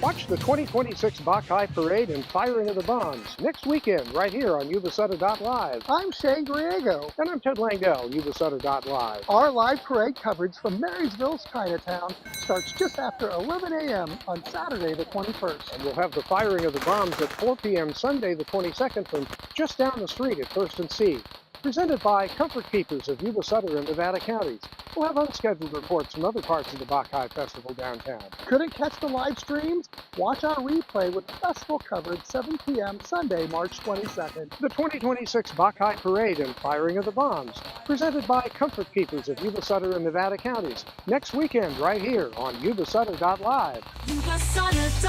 Watch the 2026 Bach High Parade and Firing of the Bombs next weekend right here on Yuba-Sutter.LIVE. I'm Shane Griego. And I'm Ted Langell, Yuba-Sutter.LIVE. Our live parade coverage from Marysville's Chinatown starts just after 11 a.m. on Saturday the 21st. And we'll have the Firing of the Bombs at 4 p.m. Sunday the 22nd from just down the street at First and C. Presented by Comfort Keepers of Yuba-Sutter and Nevada counties. We'll have unscheduled reports from other parts of the Bach High Festival downtown. Couldn't catch the live streams? Watch our replay with festival coverage 7 p.m. Sunday, March 22nd. The 2026 Bach High Parade and Firing of the Bombs, presented by Comfort Keepers of Yuba-Sutter and Nevada counties. Next weekend right here on Yuba-Sutter.LIVE. Yuba-Sutter.LIVE.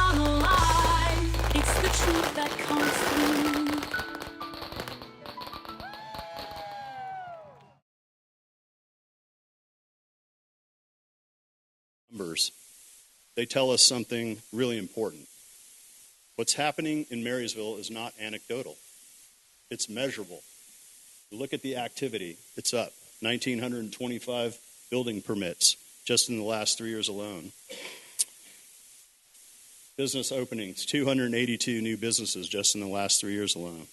It's the truth that comes through. Numbers, they tell us something really important. What's happening in Marysville is not anecdotal. It's measurable. You look at the activity, it's up. 1,925 building permits just in the last 3 years alone. Business openings, 282 new businesses just in the last 3 years alone.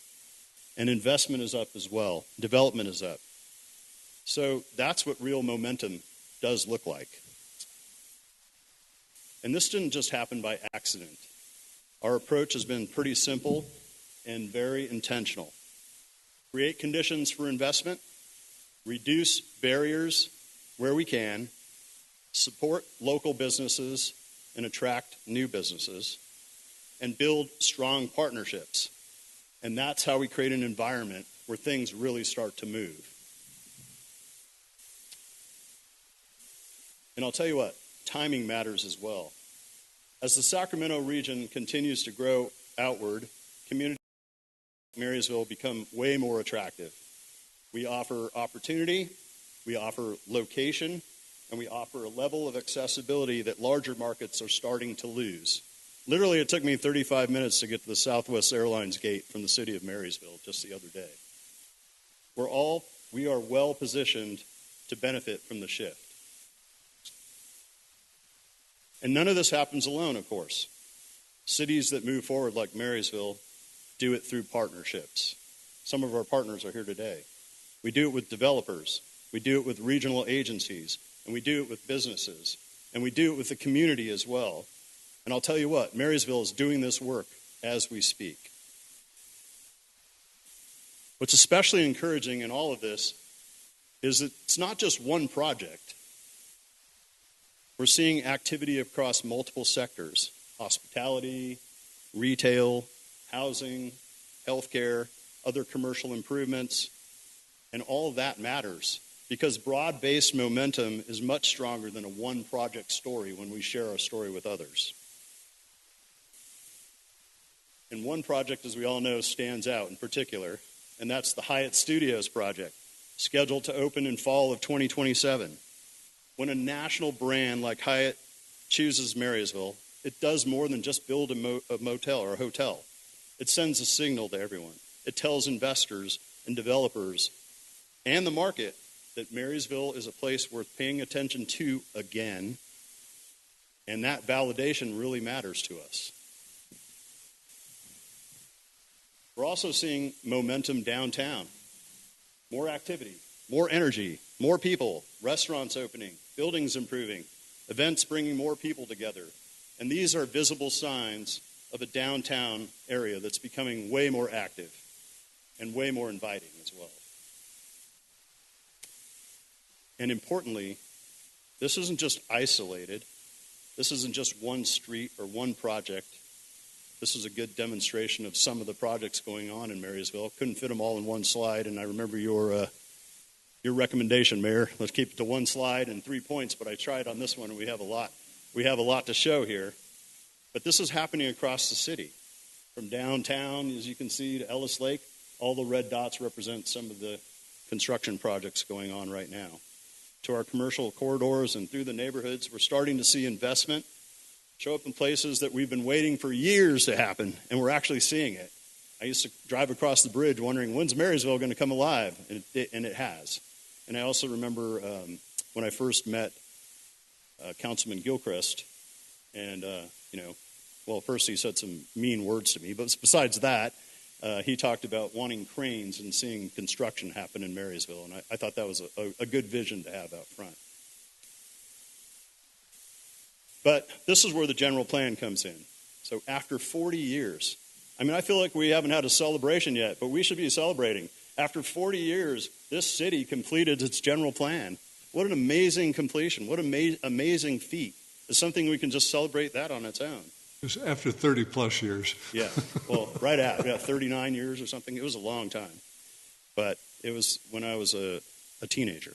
And investment is up as well. Development is up. So that's what real momentum does look like. And this didn't just happen by accident. Our approach has been pretty simple and very intentional. Create conditions for investment, reduce barriers where we can, support local businesses and attract new businesses, and build strong partnerships. And that's how we create an environment where things really start to move. And I'll tell you what, timing matters as well. As the Sacramento region continues to grow outward, communities like Marysville become way more attractive. We offer opportunity, we offer location, and we offer a level of accessibility that larger markets are starting to lose. Literally, it took me 35 minutes to get to the Southwest Airlines gate from the city of Marysville just the other day. We are well positioned to benefit from the shift. And none of this happens alone, of course. Cities that move forward like Marysville do it through partnerships. Some of our partners are here today. We do it with developers. We do it with regional agencies. And we do it with businesses. And we do it with the community as well. And I'll tell you what, Marysville is doing this work as we speak. What's especially encouraging in all of this is that it's not just one project. We're seeing activity across multiple sectors: hospitality, retail, housing, healthcare, other commercial improvements. And all of that matters because broad-based momentum is much stronger than a one-project story when we share our story with others. And one project, as we all know, stands out in particular, and that's the Hyatt Studios project, scheduled to open in fall of 2027. When a national brand like Hyatt chooses Marysville, it does more than just build a motel or a hotel. It sends a signal to everyone. It tells investors and developers and the market that Marysville is a place worth paying attention to again, and that validation really matters to us. We're also seeing momentum downtown. More activity, more energy, more people, restaurants opening, buildings improving, events bringing more people together. And these are visible signs of a downtown area that's becoming way more active and way more inviting as well. And importantly, this isn't just isolated. This isn't just one street or one project. This is a good demonstration of some of the projects going on in Marysville. Couldn't fit them all in one slide, and I remember your recommendation, Mayor. Let's keep it to one slide and 3 points, but I tried on this one, and we have a lot to show here. But this is happening across the city. From downtown, as you can see, to Ellis Lake, all the red dots represent some of the construction projects going on right now. To our commercial corridors and through the neighborhoods, we're starting to see investment show up in places that we've been waiting for years to happen, and we're actually seeing it. I used to drive across the bridge wondering, when's Marysville going to come alive? And it has. And I also remember when I first met Councilman Gilchrist, and well, first he said some mean words to me, but besides that, he talked about wanting cranes and seeing construction happen in Marysville, and I thought that was a good vision to have out front. But this is where the general plan comes in. So after 40 years, I mean, I feel like we haven't had a celebration yet, but we should be celebrating. After 40 years, this city completed its general plan. What an amazing completion. What an amazing feat. It's something we can just celebrate that on its own. It was after 30 plus years. Yeah, well, right at 39 years or something. It was a long time. But it was when I was a teenager.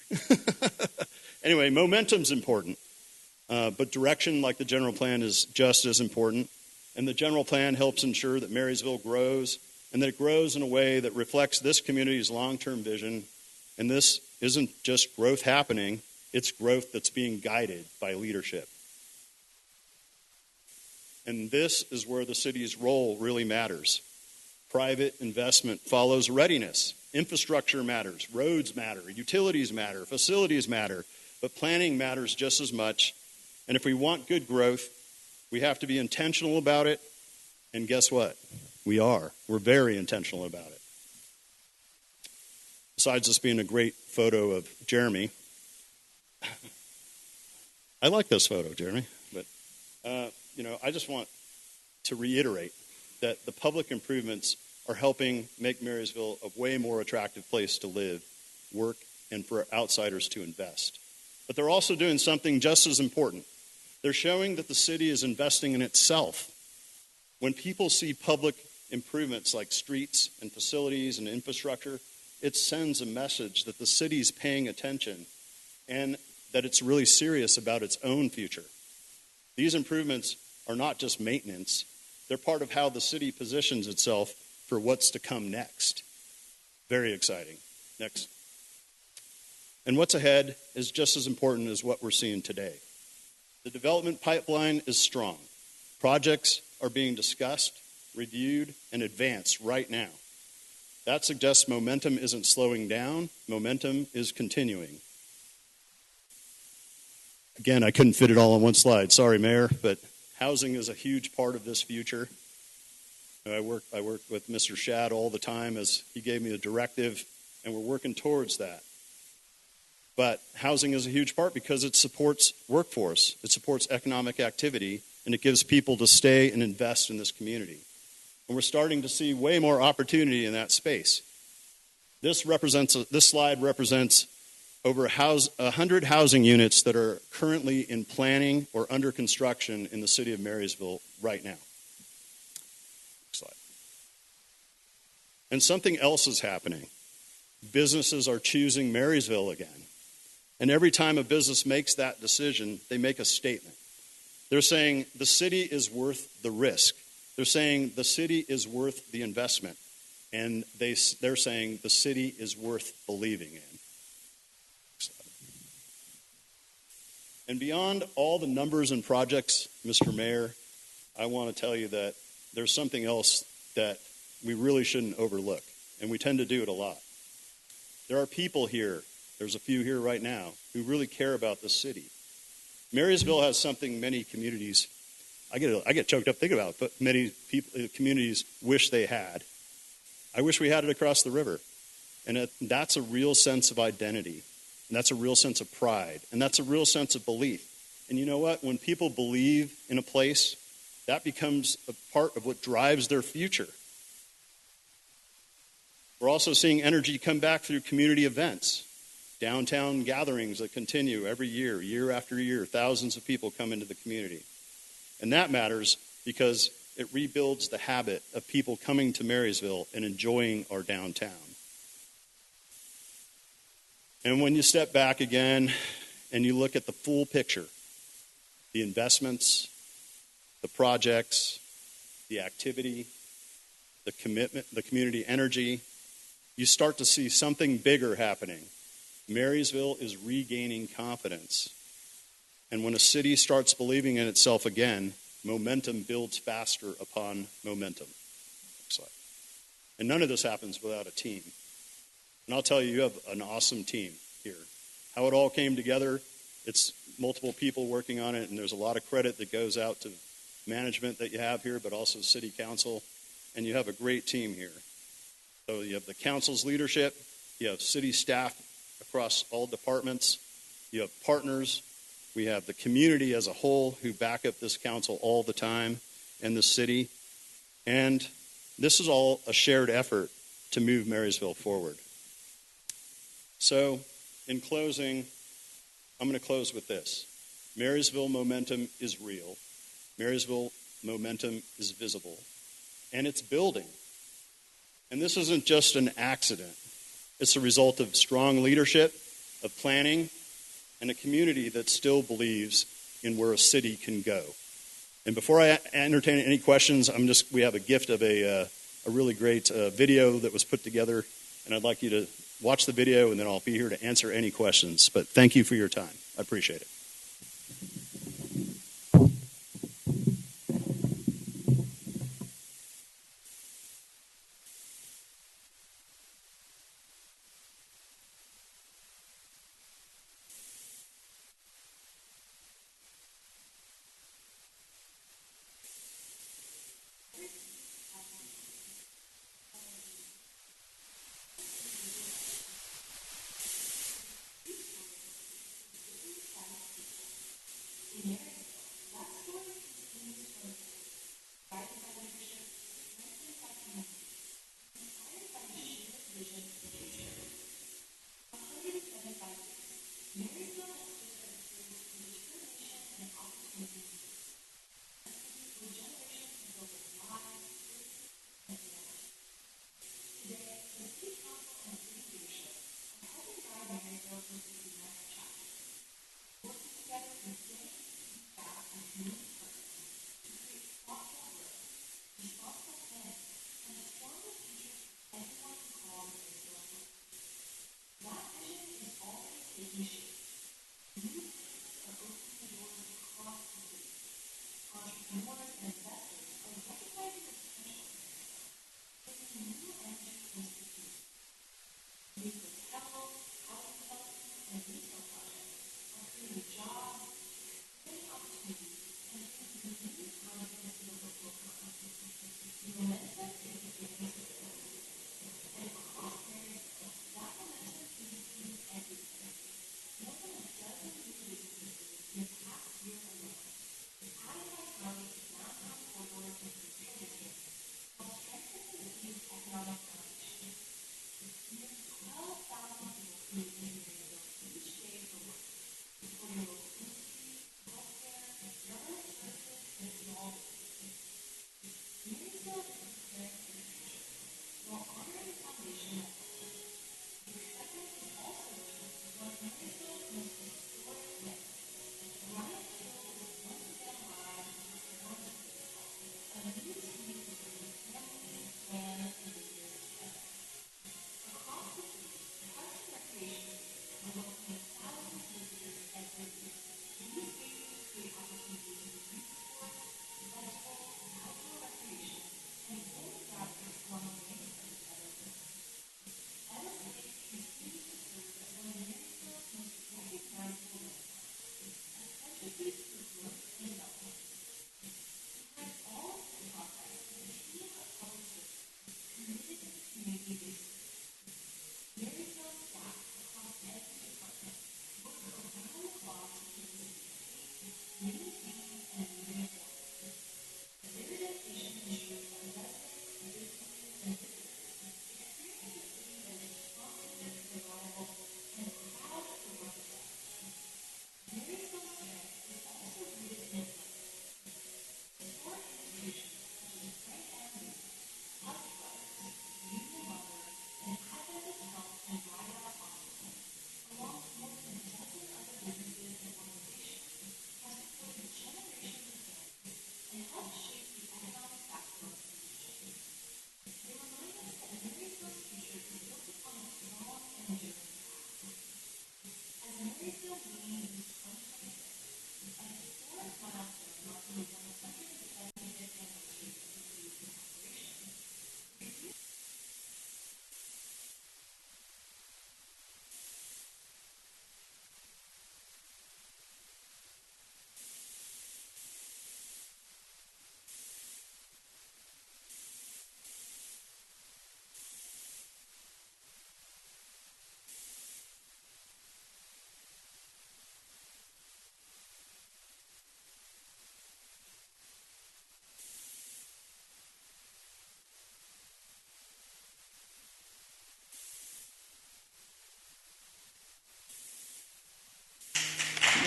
Anyway, momentum's important. But direction, like the general plan, is just as important. And the general plan helps ensure that Marysville grows, and that it grows in a way that reflects this community's long-term vision. And this isn't just growth happening, it's growth that's being guided by leadership. And this is where the city's role really matters. Private investment follows readiness. Infrastructure matters, roads matter, utilities matter, facilities matter, but planning matters just as much. And if we want good growth, we have to be intentional about it. And guess what? We are. We're very intentional about it. Besides this being a great photo of Jeremy. I like this photo, Jeremy. But, I just want to reiterate that the public improvements are helping make Marysville a way more attractive place to live, work, and for outsiders to invest. But they're also doing something just as important. They're showing that the city is investing in itself. When people see public improvements like streets and facilities and infrastructure, it sends a message that the city's paying attention and that it's really serious about its own future. These improvements are not just maintenance. They're part of how the city positions itself for what's to come next. Very exciting. Next. And what's ahead is just as important as what we're seeing today. The development pipeline is strong. Projects are being discussed, reviewed, and advanced right now. That suggests momentum isn't slowing down. Momentum is continuing. Again, I couldn't fit it all on one slide. Sorry, Mayor, but housing is a huge part of this future. I work with Mr. Shad all the time as he gave me a directive, and we're working towards that. But housing is a huge part because it supports workforce, it supports economic activity, and it gives people to stay and invest in this community. And we're starting to see way more opportunity in that space. This slide represents over 100 housing units that are currently in planning or under construction in the city of Marysville right now. Next slide. And something else is happening. Businesses are choosing Marysville again. And every time a business makes that decision, they make a statement. They're saying the city is worth the risk. They're saying the city is worth the investment. And they're saying the city is worth believing in. And beyond all the numbers and projects, Mr. Mayor, I want to tell you that there's something else that we really shouldn't overlook. And we tend to do it a lot. There are people here, there's a few here right now, who really care about the city. Marysville has something many communities, I get choked up thinking about it, but many communities wish they had. I wish we had it across the river. And that's a real sense of identity. And that's a real sense of pride. And that's a real sense of belief. And you know what? When people believe in a place, that becomes a part of what drives their future. We're also seeing energy come back through community events. Downtown gatherings that continue every year, year after year. Thousands of people come into the community. And that matters because it rebuilds the habit of people coming to Marysville and enjoying our downtown. And when you step back again and you look at the full picture, the investments, the projects, the activity, the commitment, the community energy, you start to see something bigger happening. Marysville is regaining confidence. And when a city starts believing in itself again, momentum builds faster upon momentum. Next slide. And none of this happens without a team. And I'll tell you, you have an awesome team here. How it all came together, it's multiple people working on it, and there's a lot of credit that goes out to management that you have here, but also city council, and you have a great team here. So you have the council's leadership, you have city staff across all departments, you have partners, we have the community as a whole who back up this council all the time, and the city, and this is all a shared effort to move Marysville forward. So, in closing, I'm going to close with this. Marysville momentum is real. Marysville momentum is visible. And it's building. And this isn't just an accident. It's a result of strong leadership, of planning, and a community that still believes in where a city can go. And before I entertain any questions, we have a gift of a really great video that was put together, and I'd like you to watch the video, and then I'll be here to answer any questions. But thank you for your time. I appreciate it.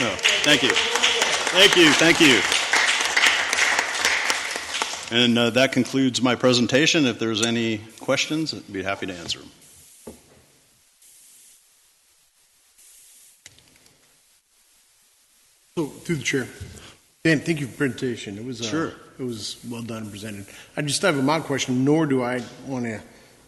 Oh, thank you. Thank you. Thank you. And that concludes my presentation. If there's any questions, I'd be happy to answer them. So, through the chair, Dan, thank you for the presentation. It was Sure. It was well done and presented. I just have a mild question, nor do I want to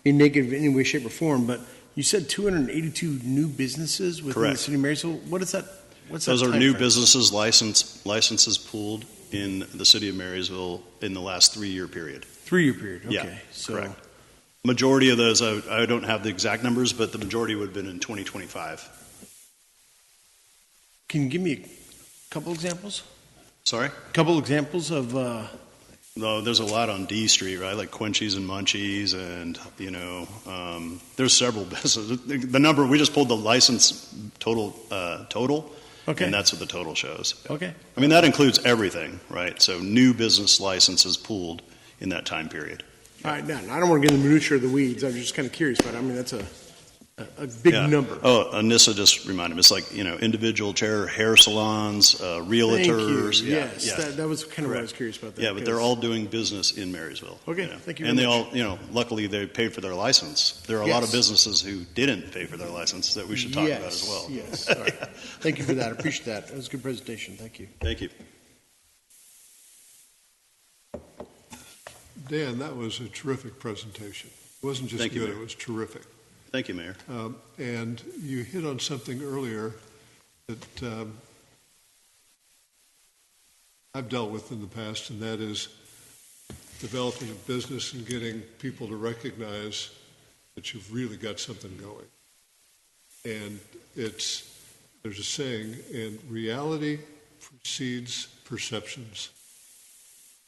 be negative in any way, shape, or form, but you said 282 new businesses within Correct. the city of Marysville. What is that? What's Those that are time new frame? businesses licenses pooled in the city of Marysville in the last 3-year period. 3-year period. Okay. Yeah, So, correct. Majority of those, I don't have the exact numbers, but the majority would have been in 2025. can you give me a couple examples? Sorry? A couple examples of. No, there's a lot on D Street, right? Like Quincy's and Munchies, and there's several businesses. The number we just pulled the license total, Okay. and that's what the total shows. Okay. I mean that includes everything, right? So new business licenses pooled in that time period. All right, now, I don't want to get in the minutia of the weeds. I'm just kind of curious, but I mean, that's a big Yeah. number. Oh, Anissa just reminded me. It's like individual hair salons, realtors. Thank you. Yeah, Yes, yeah. that was kind of what I was Correct. curious about. That, Yeah, but they're because- all doing business in Marysville. Okay, thank you And very they much. all, luckily they paid for their license. There are a lot of Yes. businesses who didn't pay for their license that we should talk about as well. Yes. All right. Thank you for that. I appreciate that. That was a good presentation. Thank you. Thank you. Dan, that was a terrific presentation. It wasn't just Thank you, good, Mayor. it was terrific. Thank you, Mayor. And you hit on something earlier that I've dealt with in the past, and that is developing a business and getting people to recognize that you've really got something going. And there's a saying, and reality precedes perceptions.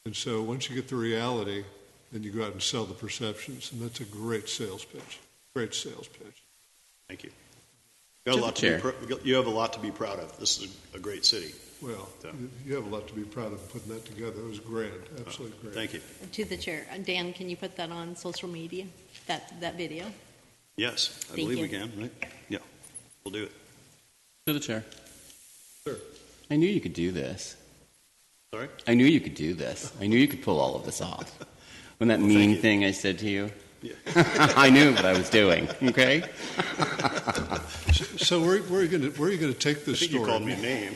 And so once you get the reality, then you go out and sell the perceptions, and that's a great sales pitch. Great sales pitch. Thank you. You have a lot to be proud of. This is a great city. Well, So. you have a lot to be proud of in putting that together. It was grand, absolutely grand. Thank you. To the chair. Dan, can you put that on social media, that video? Yes, I Thank believe we you. can, right? Yeah, we'll do it. To the chair. Sure. I knew you could do this. Sorry? I knew you could do this. I knew you could pull all of this off. When that Well, mean thank you. thing I said to you, Yeah. I knew what I was doing. Okay. So where are you going to take I this think story? you called me a name.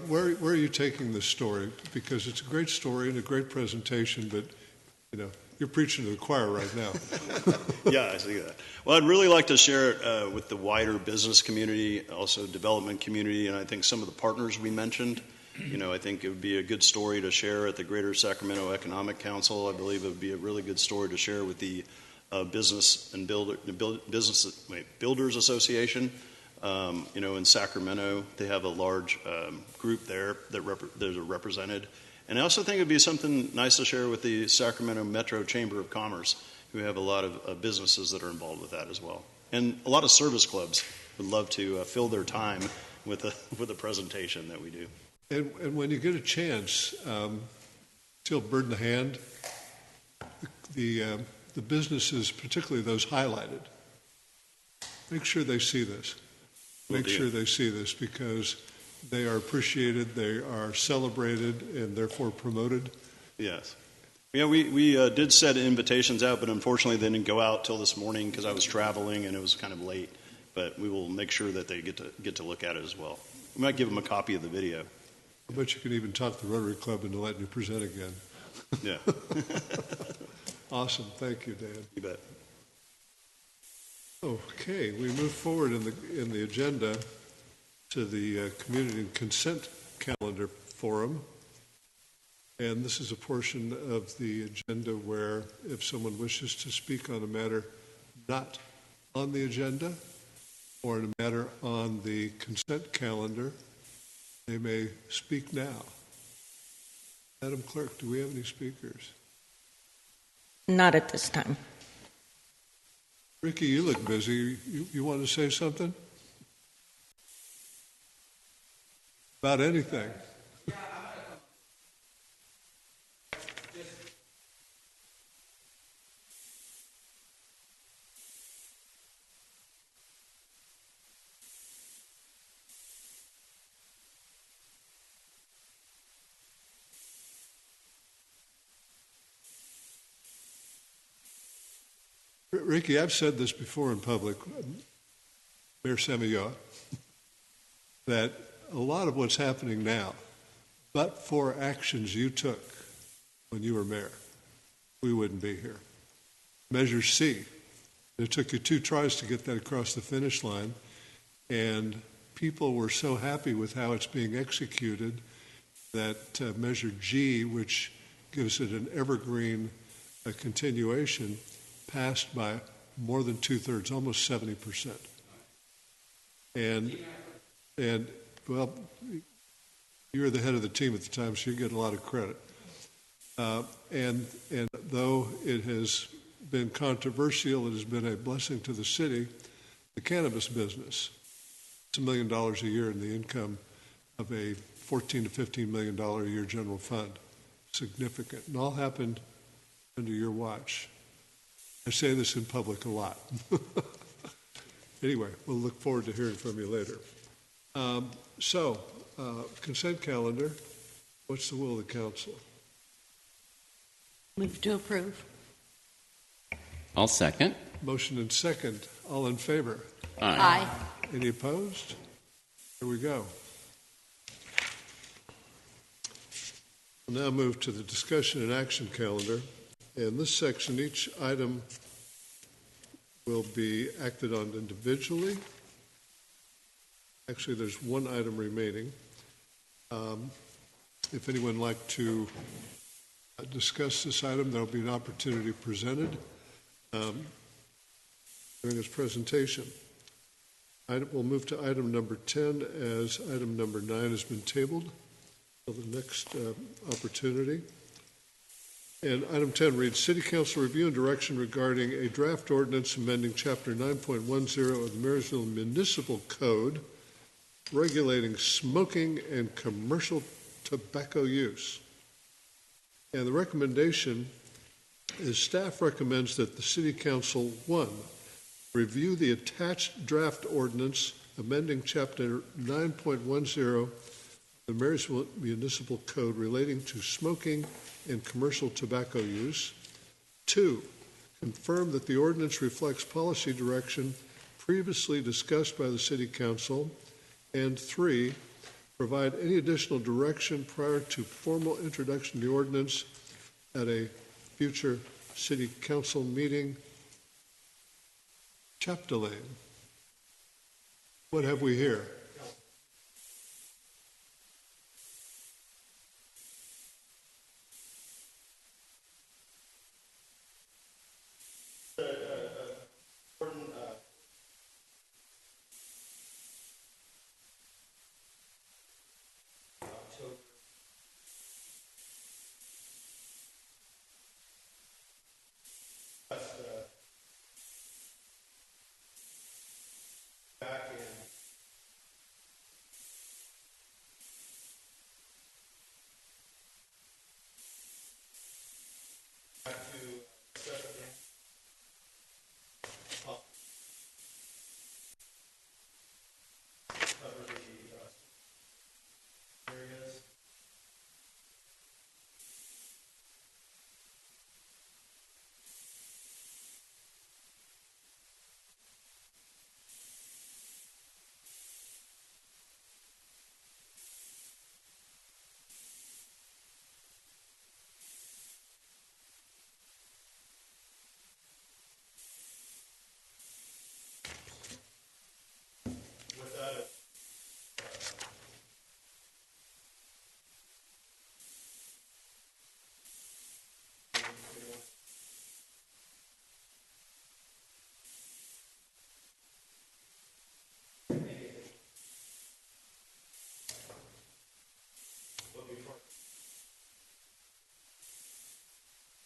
Where are you taking this story? Because it's a great story and a great presentation, but you're preaching to the choir right now. Yeah, I see that. Well, I'd really like to share it with the wider business community, also development community, and I think some of the partners we mentioned. I think it would be a good story to share at the Greater Sacramento Economic Council. I believe it would be a really good story to share with the Business and Builders Association. In Sacramento, they have a large group there that are represented. And I also think it would be something nice to share with the Sacramento Metro Chamber of Commerce, who have a lot of businesses that are involved with that as well. And a lot of service clubs would love to fill their time with a presentation that we do. And when you get a chance, still bird in the hand, the businesses, particularly those highlighted, make sure they see this. Will Make do. sure they see this because they are appreciated, they are celebrated, and therefore promoted. Yes. Yeah, we did set invitations out, but unfortunately they didn't go out till this morning because I was traveling and it was kind of late. But we will make sure that they get to look at it as well. We might give them a copy of the video. I bet you can even talk the Rotary Club into letting you present again. Yeah. Awesome. Thank you, Dan. You bet. Okay, we move forward in the agenda to the Community Consent Calendar Forum. And this is a portion of the agenda where if someone wishes to speak on a matter not on the agenda or in a matter on the consent calendar, they may speak now. Madam Clerk, do we have any speakers? Not at this time. Ricky, you look busy. You want to say something? About anything? Ricky, I've said this before in public, Mayor Semilloa, that a lot of what's happening now, but for actions you took when you were mayor, we wouldn't be here. Measure C. It took you 2 tries to get that across the finish line, and people were so happy with how it's being executed that Measure G, which gives it an evergreen continuation, passed by more than 2/3, almost 70%. And well, you were the head of the team at the time, so you get a lot of credit. And though it has been controversial, it has been a blessing to the city. The cannabis business, it's $1 million a year in the income of a $14 to $15 million a year general fund. Significant. And all happened under your watch. I say this in public a lot. Anyway, we'll look forward to hearing from you later. Consent calendar. What's the will of the council? Move to approve. I'll second. Motion and second. All in favor? Aye. Any opposed? Here we go. We'll now move to the discussion and action calendar. In this section, each item will be acted on individually. Actually, there's one item remaining. If anyone would like to discuss this item, there will be an opportunity presented during his presentation. We'll move to item number 10 as item number 9 has been tabled for the next opportunity. And item 10 reads, City Council review and direction regarding a draft ordinance amending Chapter 9.10 of the Marysville Municipal Code regulating smoking and commercial tobacco use. And the recommendation is staff recommends that the City Council, 1, review the attached draft ordinance amending Chapter 9.10 of the Marysville Municipal Code relating to smoking and commercial tobacco use. 2, confirm that the ordinance reflects policy direction previously discussed by the City Council. And 3, provide any additional direction prior to formal introduction of the ordinance at a future City Council meeting. Chapdelaine, what have we here?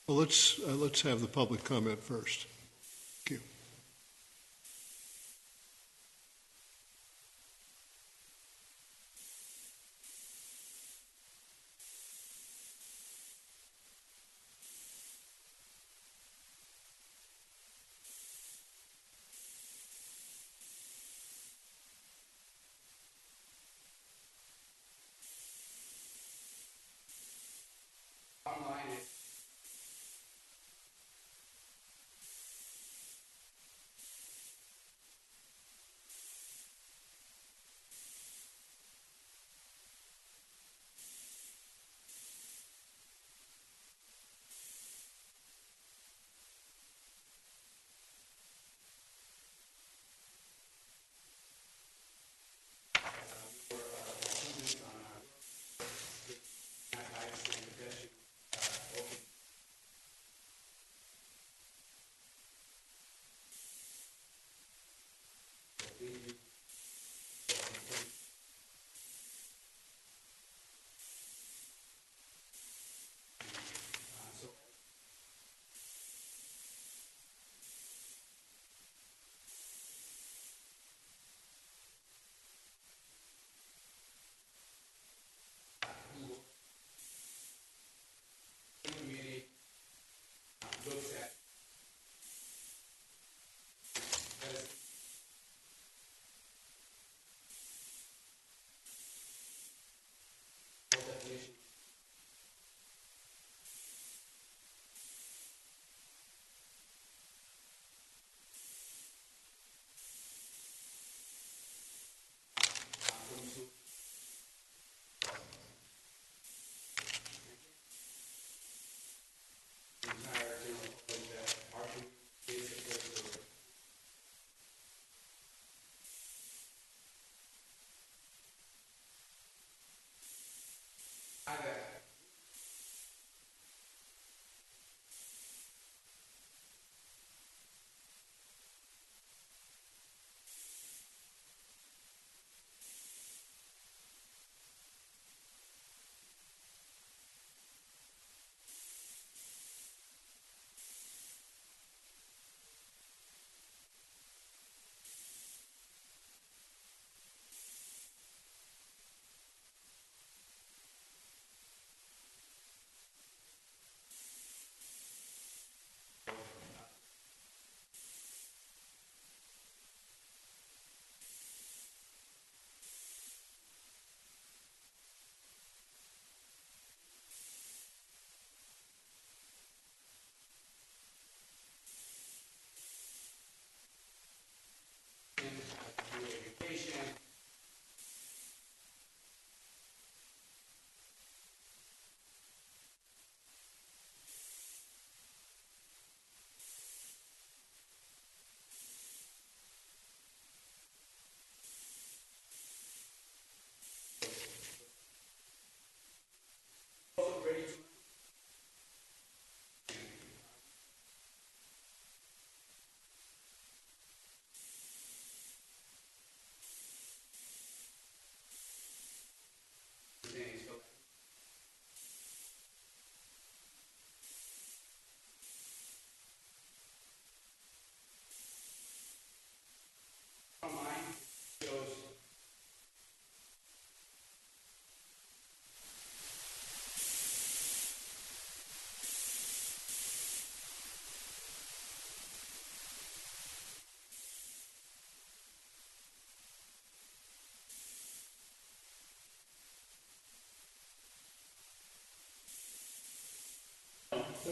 Well, let's have the public comment first. Thank you.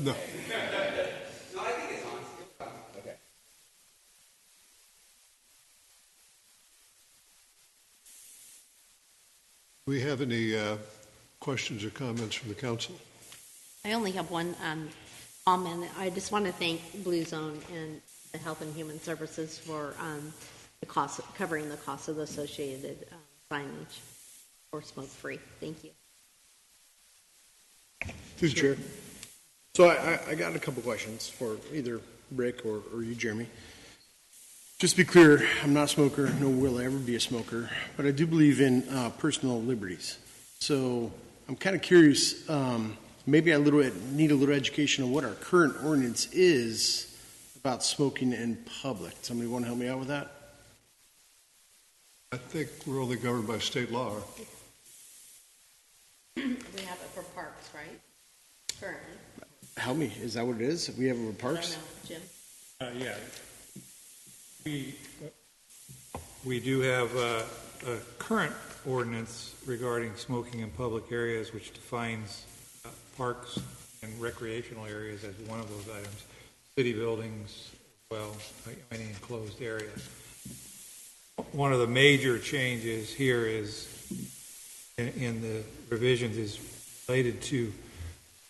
No. Do we have any questions or comments from the council? I only have one comment. I just want to thank Blue Zone and the Health and Human Services for the cost, covering the cost of the associated signage for smoke-free. Thank you. Through the chair. So I got a couple questions for either Rick or you, Jeremy. Just to be clear, I'm not a smoker, nor will I ever be a smoker, but I do believe in personal liberties. So I'm kind of curious, maybe I need a little education on what our current ordinance is about smoking in public. Somebody want to help me out with that? I think we're only governed by state law. We have it for parks, right? Currently. Help me. Is that what it is? We have it for parks? I don't know, Jim. Yeah. We do have a current ordinance regarding smoking in public areas, which defines parks and recreational areas as one of those items. City buildings, well, any enclosed area. One of the major changes here is in the revisions is related to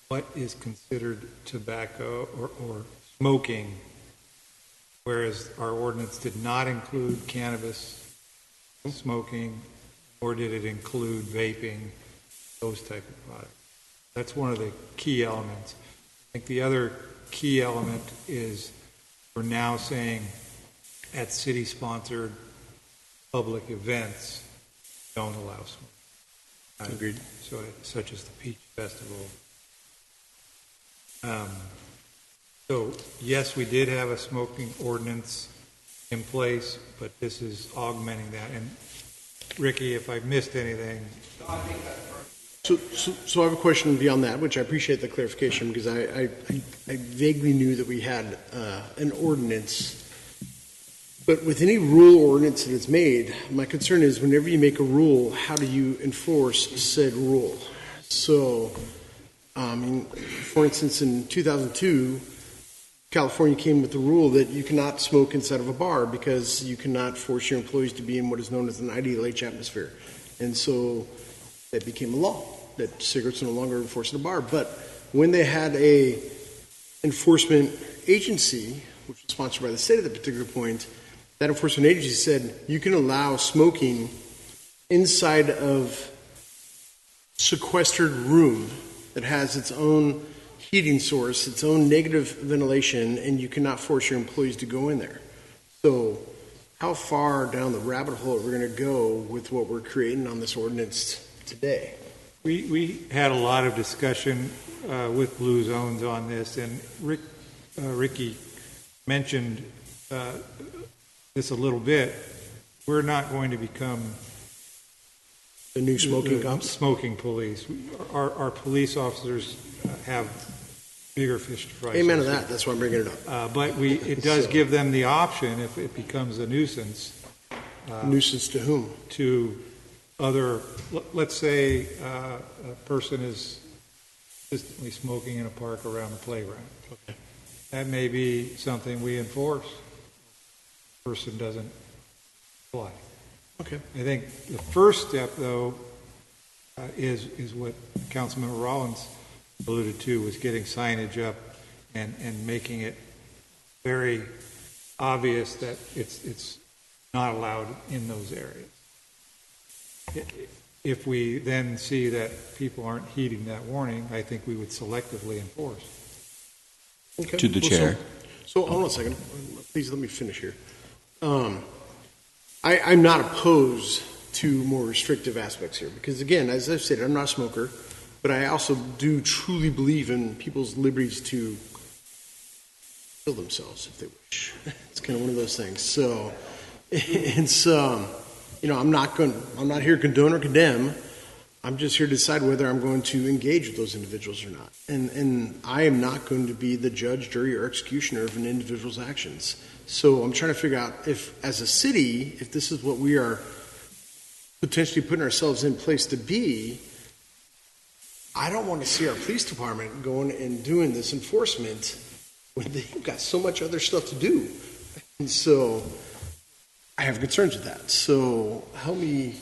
what is considered tobacco or smoking, whereas our ordinance did not include cannabis smoking, or did it include vaping, those type of products. That's one of the key elements. I think the other key element is we're now saying at city-sponsored public events, don't allow smoking. Agreed. So, such as the Peach Festival. So, yes, we did have a smoking ordinance in place, but this is augmenting that. And Ricky, if I missed anything. So I have a question beyond that, which I appreciate the clarification, because I vaguely knew that we had an ordinance. But with any rule or ordinance that is made, my concern is whenever you make a rule, how do you enforce said rule? So, for instance, in 2002, California came with the rule that you cannot smoke inside of a bar because you cannot force your employees to be in what is known as an IDLH atmosphere. And so that became a law, that cigarettes are no longer enforced in a bar. But when they had a enforcement agency, which was sponsored by the state at that particular point, that enforcement agency said you can allow smoking inside of sequestered room that has its own heating source, its own negative ventilation, and you cannot force your employees to go in there. So how far down the rabbit hole are we going to go with what we're creating on this ordinance today? We had a lot of discussion with Blue Zones on this, and Ricky mentioned this a little bit. We're not going to become the new smoking cops? Smoking police. Our police officers have bigger fish to fry. Amen to that. That's why I'm bringing it up. But it does give them the option, if it becomes a nuisance. Nuisance to whom? To other, let's say a person is consistently smoking in a park around the playground. Okay. That may be something we enforce. The person doesn't apply. Okay. I think the first step, though, is what Councilmember Rollins alluded to, was getting signage up and making it very obvious that it's not allowed in those areas. If we then see that people aren't heeding that warning, I think we would selectively enforce. Okay. To the chair. So hold on a second. Please let me finish here. I'm not opposed to more restrictive aspects here because, again, as I've said, I'm not a smoker, but I also do truly believe in people's liberties to kill themselves if they wish. It's kind of one of those things. So it's I'm not here to condone or condemn. I'm just here to decide whether I'm going to engage with those individuals or not. And I am not going to be the judge, jury, or executioner of an individual's actions. So I'm trying to figure out if, as a city, if this is what we are potentially putting ourselves in place to be, I don't want to see our police department going and doing this enforcement when they've got so much other stuff to do. And so I have concerns with that. So help me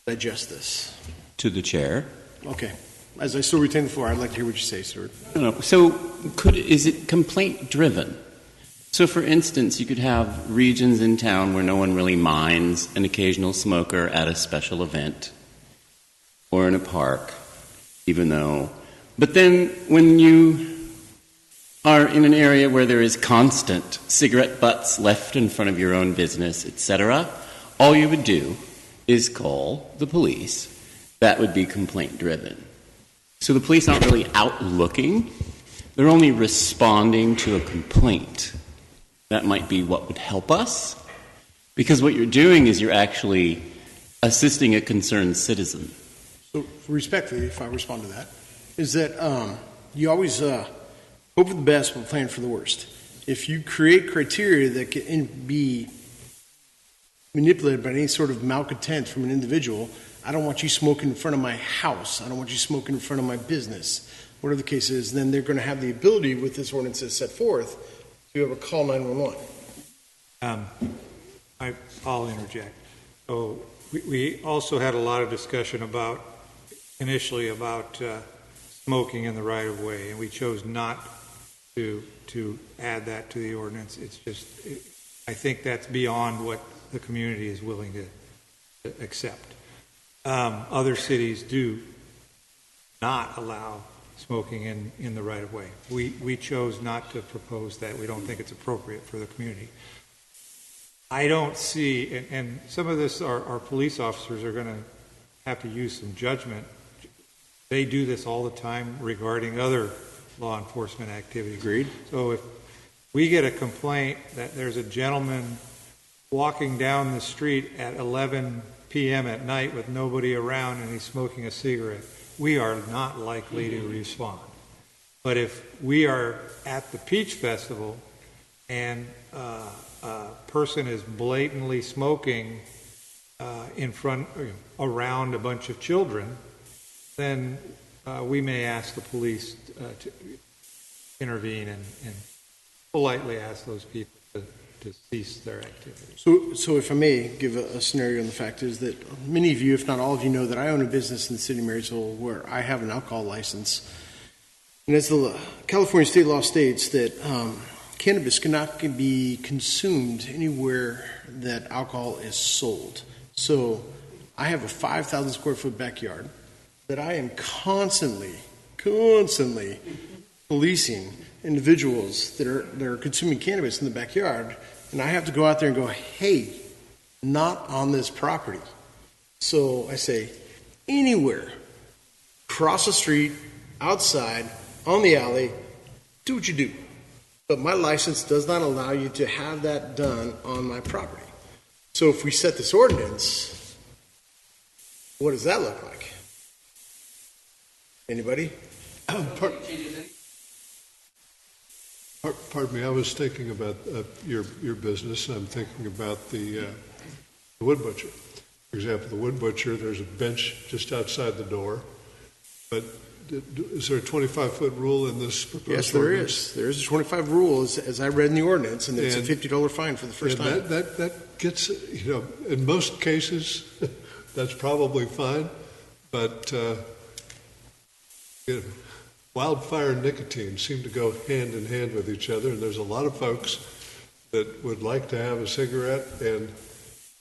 digest this. To the chair. Okay. As I still retain the floor, I'd like to hear what you say, sir. No. So is it complaint driven? So for instance, you could have regions in town where no one really minds an occasional smoker at a special event or in a park, even though. But then when you are in an area where there is constant cigarette butts left in front of your own business, etc., all you would do is call the police. That would be complaint driven. So the police aren't really out looking. They're only responding to a complaint. That might be what would help us. Because what you're doing is you're actually assisting a concerned citizen. So respectfully, if I respond to that, is that you always hope for the best but plan for the worst. If you create criteria that can be manipulated by any sort of malcontent from an individual, I don't want you smoking in front of my house. I don't want you smoking in front of my business. Whatever the case is, then they're going to have the ability with this ordinance that's set forth to be able to call 911. I'll interject. So we also had a lot of discussion initially about smoking in the right of way, and we chose not to add that to the ordinance. It's just, I think that's beyond what the community is willing to accept. Other cities do not allow smoking in the right of way. We chose not to propose that. We don't think it's appropriate for the community. I don't see, and some of this, our police officers are going to have to use some judgment. They do this all the time regarding other law enforcement activities. Agreed. So if we get a complaint that there's a gentleman walking down the street at 11 p.m. at night with nobody around and he's smoking a cigarette, we are not likely to respond. But if we are at the Peach Festival and a person is blatantly smoking around a bunch of children, then we may ask the police to intervene and politely ask those people to cease their activity. So if I may give a scenario, and the fact is that many of you, if not all of you, know that I own a business in the city of Marysville where I have an alcohol license. And as the California state law states that cannabis cannot be consumed anywhere that alcohol is sold. So I have a 5,000 square foot backyard that I am constantly policing individuals that are consuming cannabis in the backyard, and I have to go out there and go, hey, not on this property. So I say, anywhere, cross the street, outside, on the alley, do what you do. But my license does not allow you to have that done on my property. So if we set this ordinance, what does that look like? Anybody? Pardon me, I was thinking about your business. I'm thinking about the wood butcher. For example, the wood butcher, there's a bench just outside the door. But is there a 25-foot rule in this proposed Yes, there ordinance? is. There is a 25 rule, as I read in the ordinance, and it's a $50 fine for the first time. That gets, in most cases, that's probably fine. But wildfire and nicotine seem to go hand in hand with each other, and there's a lot of folks that would like to have a cigarette, and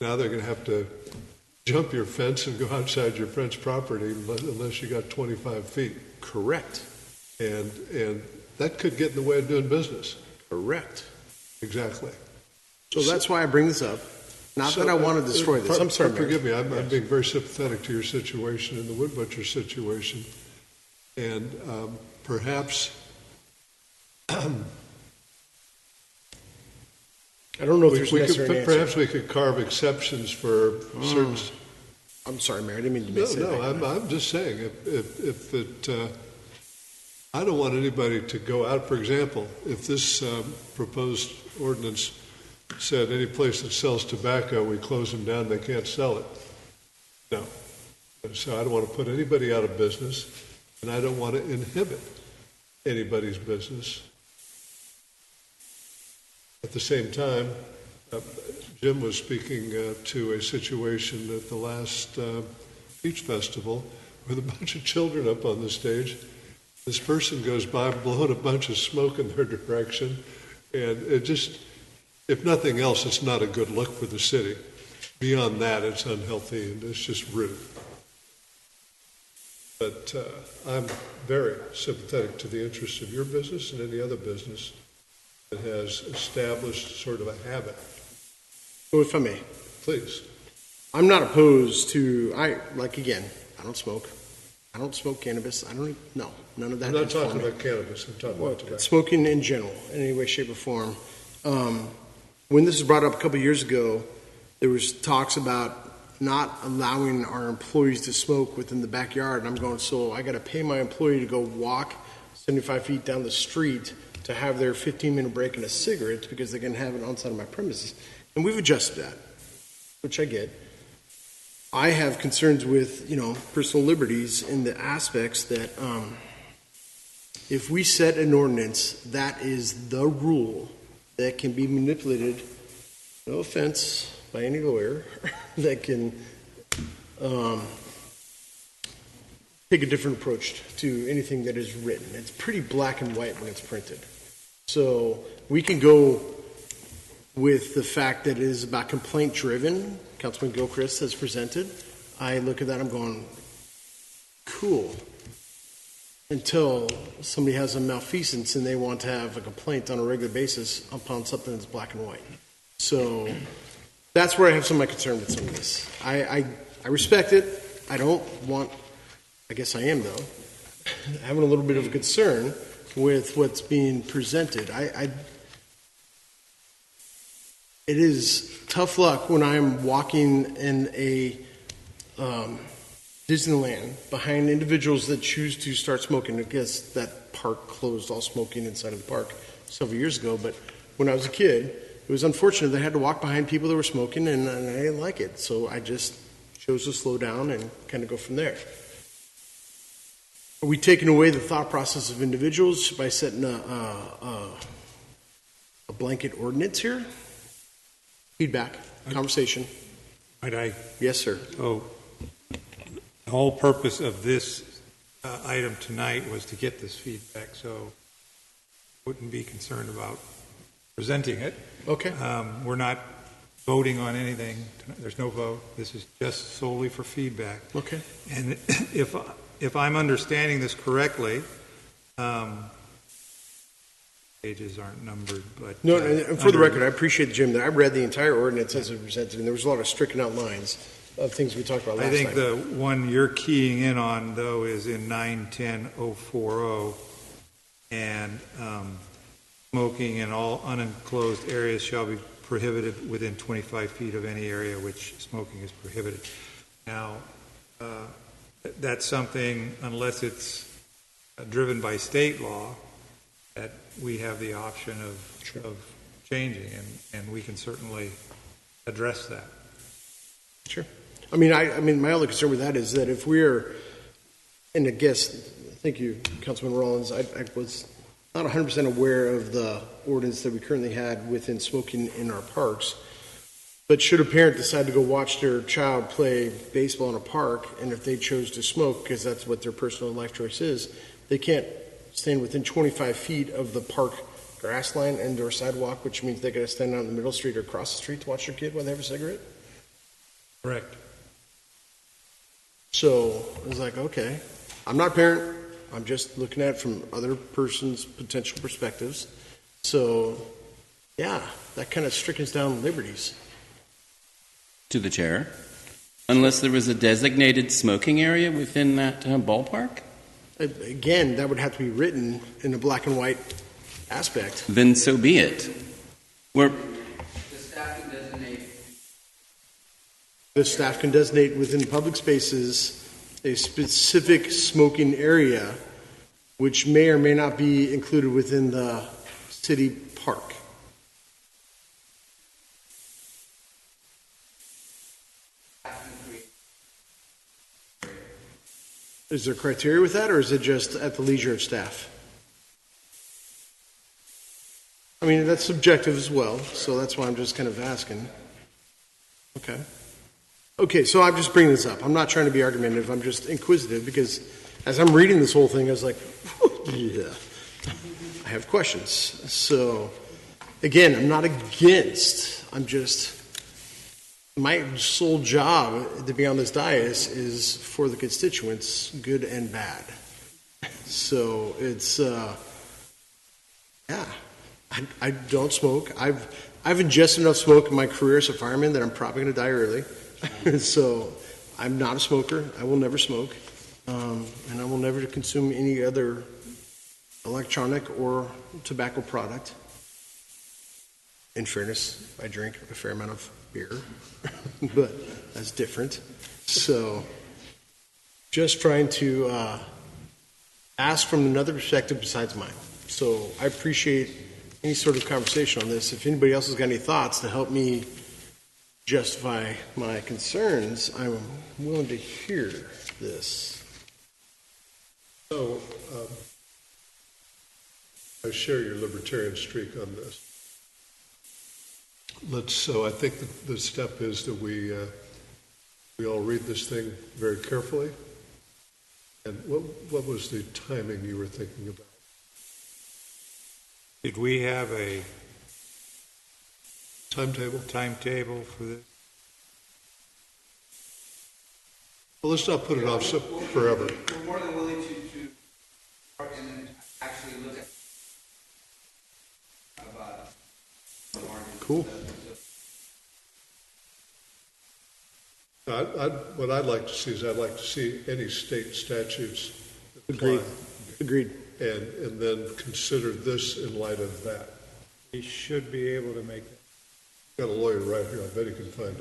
now they're going to have to jump your fence and go outside your friend's property unless you got 25 feet. Correct. And that could get in the way of doing business. Correct. Exactly. So that's why I bring this up. Not that I want to destroy this. I'm sorry, forgive me. I'm being very sympathetic to your situation and the wood butcher situation. And perhaps I don't know if there's an answer. Perhaps we could carve exceptions for certain. I'm sorry, Mayor. I didn't mean to say that. No, I'm just saying if it. I don't want anybody to go out. For example, if this proposed ordinance said any place that sells tobacco, we close them down. They can't sell it. No, So I don't want to put anybody out of business, and I don't want to inhibit anybody's business. At the same time, Jim was speaking to a situation at the last Beach Festival with a bunch of children up on the stage. This person goes by blowing a bunch of smoke in their direction, and it just, if nothing else, it's not a good look for the city. Beyond that, it's unhealthy and it's just rude. But I'm very sympathetic to the interests of your business and any other business that has established sort of a habit. So if I may, Please. I'm not opposed to, I don't smoke. I don't smoke cannabis. No, none of that. I'm not is for talking me. about cannabis. I'm talking about tobacco. Smoking in general, in any way, shape, or form. When this was brought up a couple of years ago, there was talks about not allowing our employees to smoke within the backyard. And I'm going, so I got to pay my employee to go walk 75 feet down the street to have their 15-minute break and a cigarette because they can have it outside of my premises. And we've adjusted that, which I get. I have concerns with, personal liberties in the aspects that if we set an ordinance that is the rule that can be manipulated, no offense by any lawyer, that can take a different approach to anything that is written. It's pretty black and white when it's printed. So we can go with the fact that it is about complaint driven. Councilman Gilchrist has presented. I look at that, I'm going, cool. Until somebody has a malfeasance and they want to have a complaint on a regular basis upon something that's black and white. So that's where I have some of my concern with some of this. I respect it. I don't want, I guess I am though, having a little bit of a concern with what's being presented. It is tough luck when I'm walking in a Disneyland behind individuals that choose to start smoking. I guess that park closed all smoking inside of the park several years ago, but when I was a kid, it was unfortunate that I had to walk behind people that were smoking, and I didn't like it. So I just chose to slow down and kind of go from there. Are we taking away the thought process of individuals by setting a blanket ordinance here? Feedback, conversation. Might I? Yes, sir. Oh, the whole purpose of this item tonight was to get this feedback, so wouldn't be concerned about presenting it. Okay. We're not voting on anything. There's no vote. This is just solely for feedback. Okay. And if I'm understanding this correctly, pages aren't numbered, but No, and for the record, I appreciate Jim that I read the entire ordinance as it was presented, and there was a lot of stricken out lines of things we talked about last I think time. the one you're keying in on, though, is in 910-040, and smoking in all unenclosed areas shall be prohibited within 25 feet of any area which smoking is prohibited. Now, that's something, unless it's driven by state law, that we have the option of changing, and we can certainly address that. Sure. I mean, my only concern with that is that if we're, and I guess, thank you, Councilman Rollins, I was not 100% aware of the ordinance that we currently had within smoking in our parks, but should a parent decide to go watch their child play baseball in a park, and if they chose to smoke, because that's what their personal life choice is, they can't stand within 25 feet of the park grass line and or sidewalk, which means they got to stand out in the middle street or across the street to watch their kid while they have a cigarette? Correct. So I was like, okay, I'm not a parent. I'm just looking at it from other person's potential perspectives. So, yeah, that kind of strickens down liberties. To the chair. Unless there was a designated smoking area within that ballpark? Again, that would have to be written in a black and white aspect. Then so be it. The staff can designate within public spaces a specific smoking area, which may or may not be included within the city park. Is there criteria with that, or is it just at the leisure of staff? I mean, that's subjective as well, so that's why I'm just kind of asking. Okay. Okay, so I'm just bringing this up. I'm not trying to be argumentative. I'm just inquisitive because as I'm reading this whole thing, I was like, yeah, I have questions. So, again, I'm not against. I'm just, my sole job to be on this dais is for the constituents, good and bad. So it's, yeah, I don't smoke. I've ingested enough smoke in my career as a fireman that I'm probably going to die early. So I'm not a smoker. I will never smoke. And I will never consume any other electronic or tobacco product. In fairness, I drink a fair amount of beer, but that's different. So just trying to ask from another perspective besides mine. So I appreciate any sort of conversation on this. If anybody else has got any thoughts to help me justify my concerns, I'm willing to hear this. So I share your libertarian streak on this. So I think the step is that we all read this thing very carefully. And what was the timing you were thinking about? Did we have a timetable for this? Well, let's not put it off forever. We're more than willing to work and then actually look at about cool. What I'd like to see is I'd like to see any state statutes. Agreed. Agreed. And then consider this in light of that. We should be able to make that. Got a lawyer right here. I bet he can find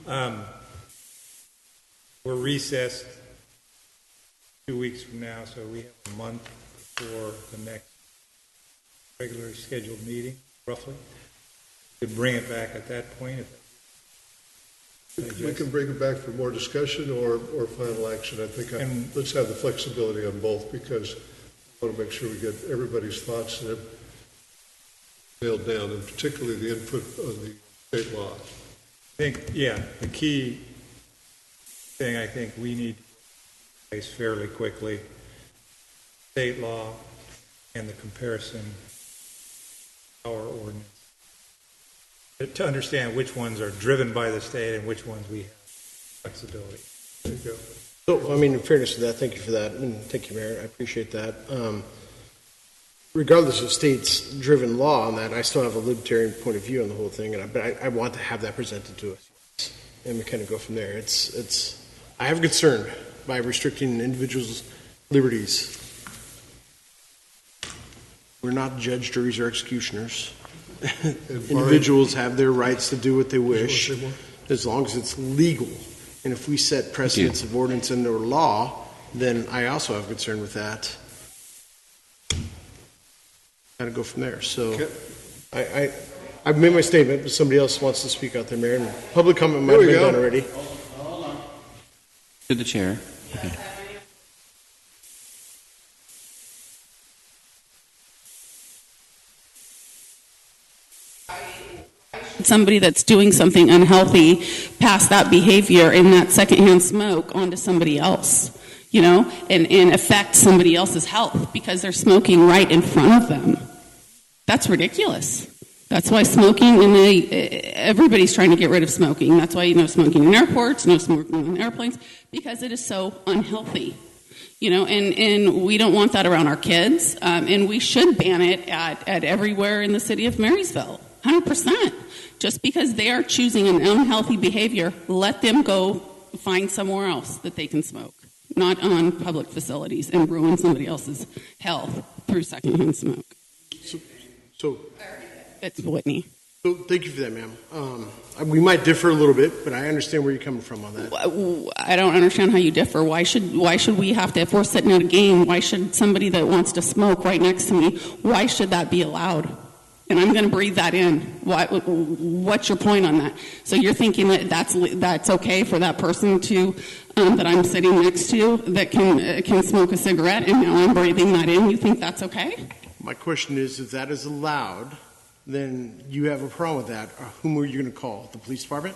him. We're recessed 2 weeks from now, so we have a month before the next regularly scheduled meeting, roughly. We could bring it back at that point. We can bring it back for more discussion or final action. I think let's have the flexibility on both because I want to make sure we get everybody's thoughts nailed down, and particularly the input on the state law. I think, yeah, the key thing I think we need to face fairly quickly, state law and the comparison of our ordinance. To understand which ones are driven by the state and which ones we have flexibility. There you go. So, I mean, in fairness to that, thank you for that, and thank you, Mayor. I appreciate that. Regardless of state's driven law on that, I still have a libertarian point of view on the whole thing, but I want to have that presented to us, and we kind of go from there. I have concern by restricting individuals' liberties. We're not judge, juries, or executioners. Individuals have their rights to do what they wish as long as it's legal. And if we set precedents of ordinance and or law, then I also have concern with that. Kind of go from there. So I've made my statement, but somebody else wants to speak out there, Mayor. And public comment might have been done already. To the chair. Okay. Somebody that's doing something unhealthy pass that behavior and that secondhand smoke onto somebody else, you know, and affect somebody else's health because they're smoking right in front of them. That's ridiculous. That's why smoking everybody's trying to get rid of smoking. That's why no smoking in airports, no smoking on airplanes, because it is so unhealthy. You know, and we don't want that around our kids, and we should ban it at everywhere in the city of Marysville, 100%. Just because they are choosing an unhealthy behavior, let them go find somewhere else that they can smoke, not on public facilities and ruin somebody else's health through secondhand smoke. So it's Whitney. So thank you for that, ma'am. We might differ a little bit, but I understand where you're coming from on that. I don't understand how you differ. Why should we have to, if we're sitting at a game, why should somebody that wants to smoke right next to me, why should that be allowed? and I'm going to breathe that in. What's your point on that? So you're thinking that that's okay for that person to that I'm sitting next to that can smoke a cigarette, and now I'm breathing that in? You think that's okay? My question is, if that is allowed, then you have a problem with that. Whom are you going to call? The police department?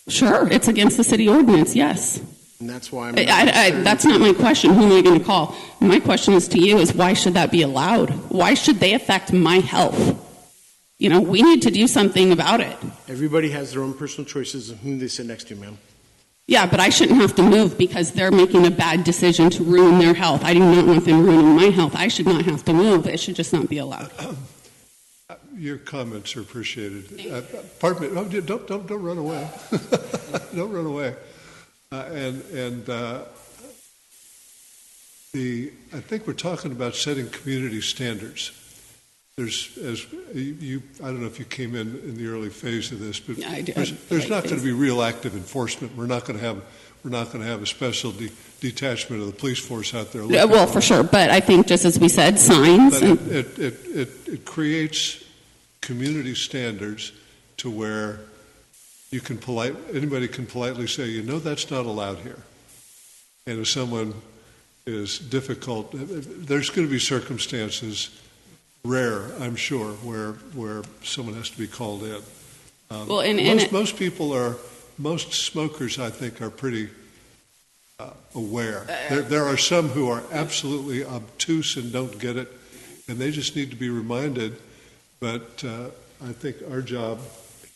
Sure, it's against the city ordinance, yes. And that's why I'm. That's not my question. Who am I going to call? My question is to you: is why should that be allowed? Why should they affect my health? You know, we need to do something about it. Everybody has their own personal choices of whom they sit next to, ma'am. Yeah, but I shouldn't have to move because they're making a bad decision to ruin their health. I do not want them ruining my health. I should not have to move. It should just not be allowed. Your comments are appreciated. Pardon me. Oh, don't run away. Don't run away. I think we're talking about setting community standards. There's, as you, I don't know if you came in the early phase of this, but there's not going to be real active enforcement. We're not going to have a special detachment of the police force out there. Well, for sure, but I think just as we said, signs. But it creates community standards to where you can anybody can politely say, you know, that's not allowed here. And if someone is difficult, there's going to be circumstances, rare, I'm sure, where someone has to be called in. Most smokers, I think, are pretty aware. There are some who are absolutely obtuse and don't get it, and they just need to be reminded. But I think our job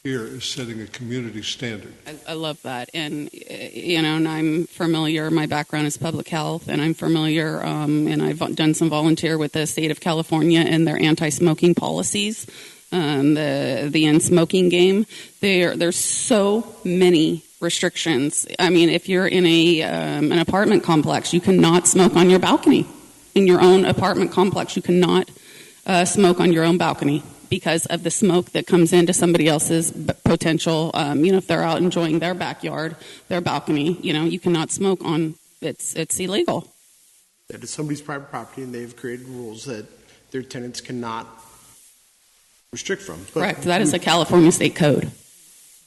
here is setting a community standard. I love that. And, you know, and I'm familiar, my background is public health, and I'm familiar, and I've done some volunteer with the state of California and their anti-smoking policies, the end smoking game. There's so many restrictions. I mean, if you're in an apartment complex, you cannot smoke on your balcony. In your own apartment complex, you cannot smoke on your own balcony, because of the smoke that comes into somebody else's potential, you know, if they're out enjoying their backyard, their balcony, you know, you cannot smoke on, it's illegal. That is somebody's private property, and they've created rules that their tenants cannot restrict from. But correct, that is a California state code.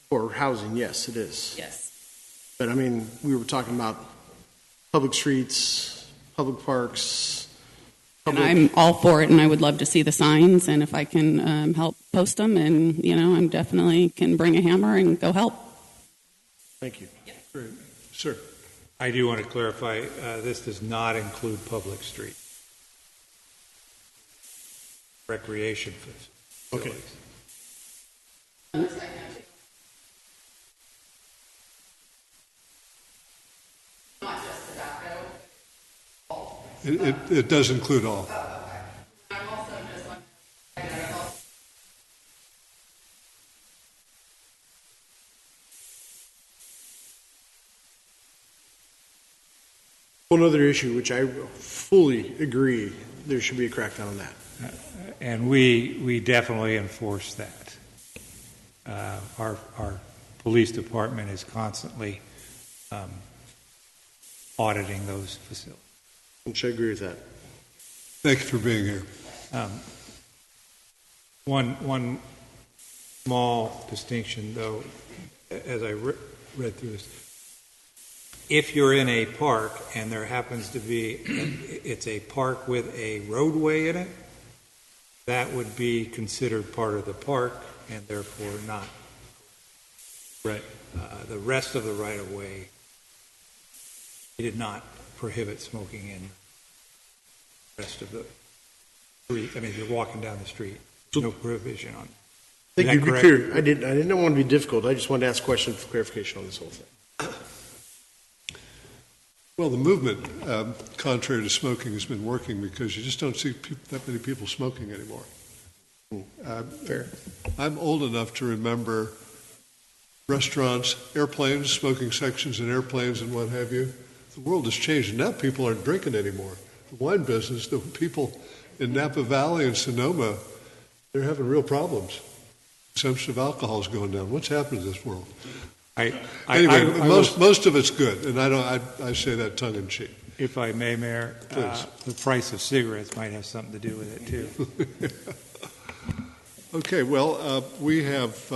For housing, yes, it is. Yes. But I mean, we were talking about public streets, public parks. And I'm all for it, and I would love to see the signs, and if I can help post them, and, you know, I'm definitely can bring a hammer and go help. Thank you. Yeah. Great. Sir. I do want to clarify, this does not include public street. Recreation facilities. Okay. It does include all. One other issue, which I fully agree, there should be a crackdown on that. And we definitely enforce that. Our police department is constantly auditing those facilities. Which I agree with that. Thank you for being here. One small distinction, though, as I read through this. If you're in a park and there happens to be, it's a park with a roadway in it, that would be considered part of the park and therefore not. Right. The rest of the right-of-way, it did not prohibit smoking in the rest of the street. I mean, you're walking down the street. No prohibition on it. Thank you. To be clear, I didn't want to be difficult. I just wanted to ask a question for clarification on this whole thing. Well, the movement, contrary to smoking, has been working because you just don't see that many people smoking anymore. Fair. I'm old enough to remember restaurants, airplanes, smoking sections in airplanes and what have you. The world has changed. Now people aren't drinking anymore. The wine business, the people in Napa Valley and Sonoma, they're having real problems. Consumption of alcohol is going down. What's happened to this world? Most of it's good, and I say that tongue in cheek. If I may, Mayor, the price of cigarettes might have something to do with it too. Okay, well, we have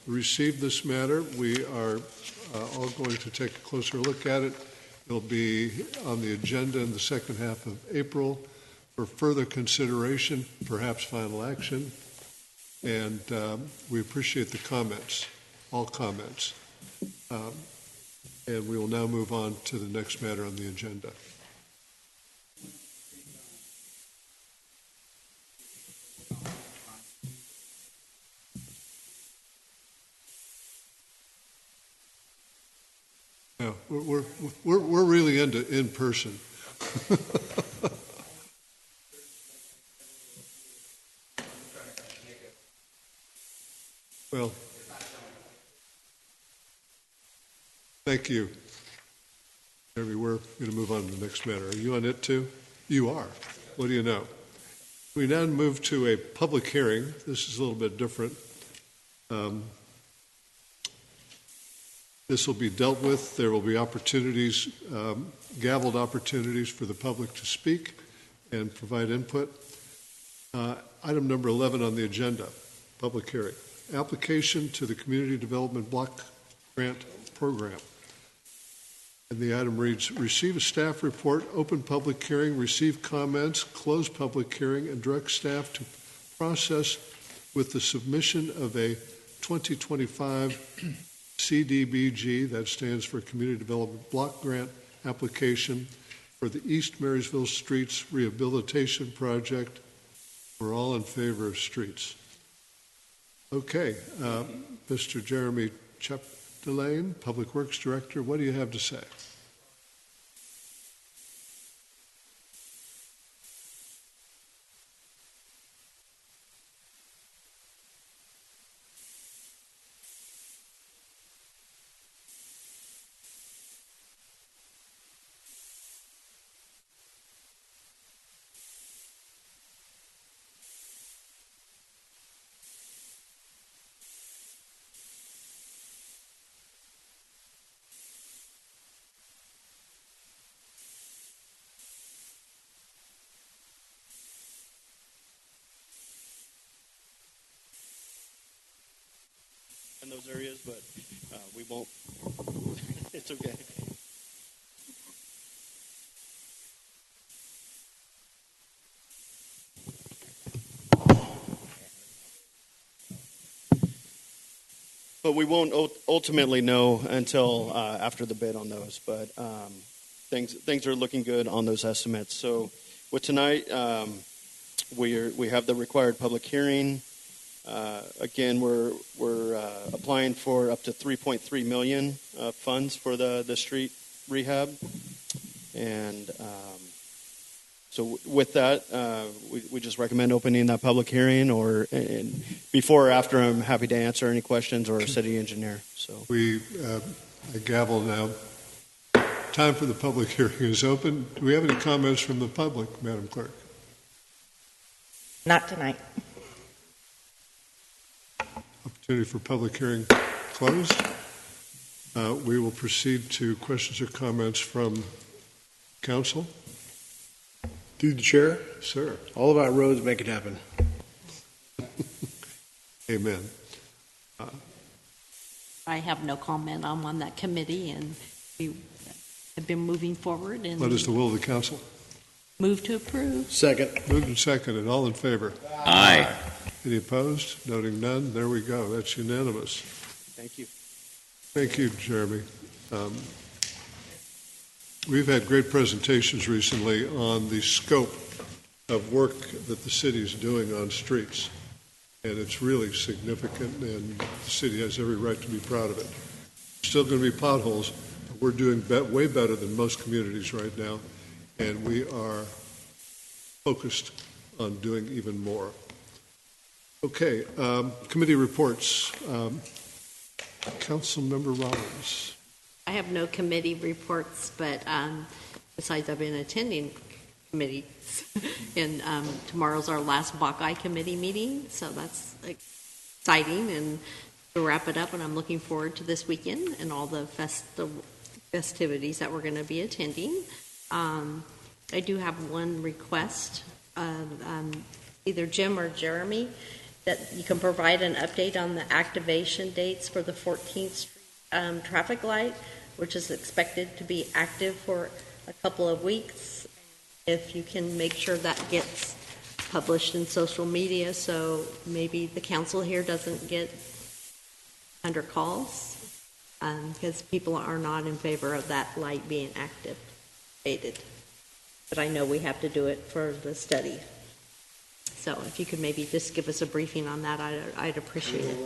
received this matter. We are all going to take a closer look at it. It'll be on the agenda in the second half of April for further consideration, perhaps final action. And we appreciate the comments, all comments. And we will now move on to the next matter on the agenda. No, we're really into in person. Well, thank you. Jeremy, we're going to move on to the next matter. Are you on it too? You are. What do you know? We now move to a public hearing. This is a little bit different. This will be dealt with. There will be opportunities, gavelled opportunities for the public to speak and provide input. Item number 11 on the agenda, public hearing. Application to the Community Development Block Grant Program. And the item reads, receive a staff report, open public hearing, receive comments, close public hearing, and direct staff to process with the submission of a 2025 CDBG, that stands for Community Development Block Grant application for the East Marysville Streets Rehabilitation Project. We're all in favor of streets. Okay, Mr. Jeremy Chapdelaine, Public Works Director, what do you have to say? In those areas, but we won't. It's okay. But we won't ultimately know until after the bid on those. But things are looking good on those estimates. So with tonight, we have the required public hearing. Again, we're applying for up to $3.3 million funds for the street rehab, and so with that, we just recommend opening that public hearing, and before or after, I'm happy to answer any questions or city engineer. So I gavel now. Time for the public hearing is open. Do we have any comments from the public, Madam Clerk? Not tonight. Opportunity for public hearing closed. We will proceed to questions or comments from council. Through the chair, Sir. all about roads make it happen. Amen. I have no comment. I'm on that committee, and we have been moving forward. And What is the will of the council? move to approve. Second. Moved and seconded. All in favor? Aye. Any opposed? Noting none. There we go. That's unanimous. thank you. Thank you, Jeremy. We've had great presentations recently on the scope of work that the city is doing on streets, and it's really significant, and the city has every right to be proud of it. Still going to be potholes, but we're doing way better than most communities right now, and we are focused on doing even more. Okay, committee reports. Councilmember Rollins. I have no committee reports, but besides I've been attending committees, and tomorrow's our last Buckeye committee meeting, so that's exciting, and to wrap it up, and I'm looking forward to this weekend and all the festivities that we're going to be attending. I do have one request. Either Jim or Jeremy that you can provide an update on the activation dates for the 14th Street traffic light, which is expected to be active for a couple of weeks. If you can make sure that gets published in social media, so maybe the council here doesn't get 100 calls, because people are not in favor of that light being activated. But I know we have to do it for the study. So if you could maybe just give us a briefing on that, I'd appreciate it.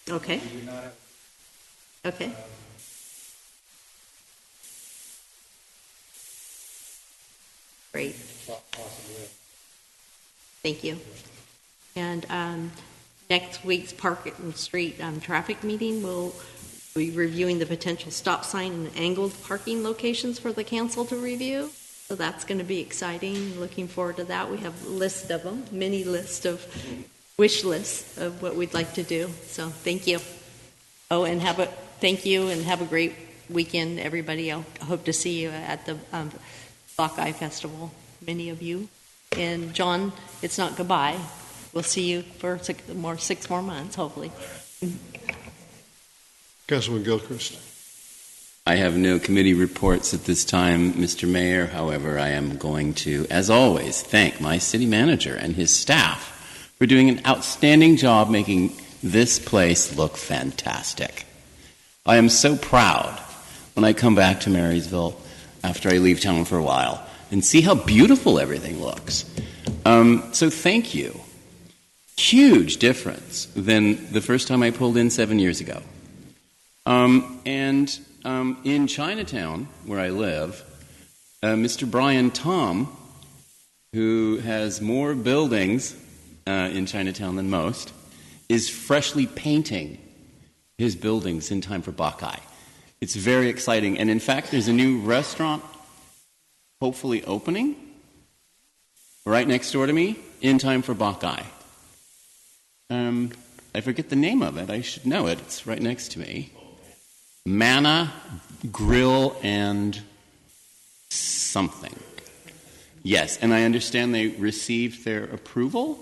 Okay. Okay. Great. Thank you. And next week's Park and Street traffic meeting, we'll be reviewing the potential stop sign and angled parking locations for the council to review. So that's going to be exciting. Looking forward to that. We have a list of them, mini list of wish lists of what we'd like to do. So thank you. Oh, and thank you and have a great weekend, everybody. I hope to see you at the Buckeye Festival, many of you. And John, it's not goodbye. We'll see you for 6 more months, hopefully. Councilman Gilchrist. I have no committee reports at this time, Mr. Mayor. However, I am going to, as always, thank my city manager and his staff for doing an outstanding job making this place look fantastic. I am so proud when I come back to Marysville after I leave town for a while and see how beautiful everything looks. So thank you. Huge difference than the first time I pulled in 7 years ago. In Chinatown, where I live, Mr. Brian Tom, who has more buildings in Chinatown than most, is freshly painting his buildings in time for Buckeye. It's very exciting. And in fact, there's a new restaurant hopefully opening right next door to me in time for Buckeye. I forget the name of it. I should know it. It's right next to me. Manna Grill and something. Yes, and I understand they received their approval.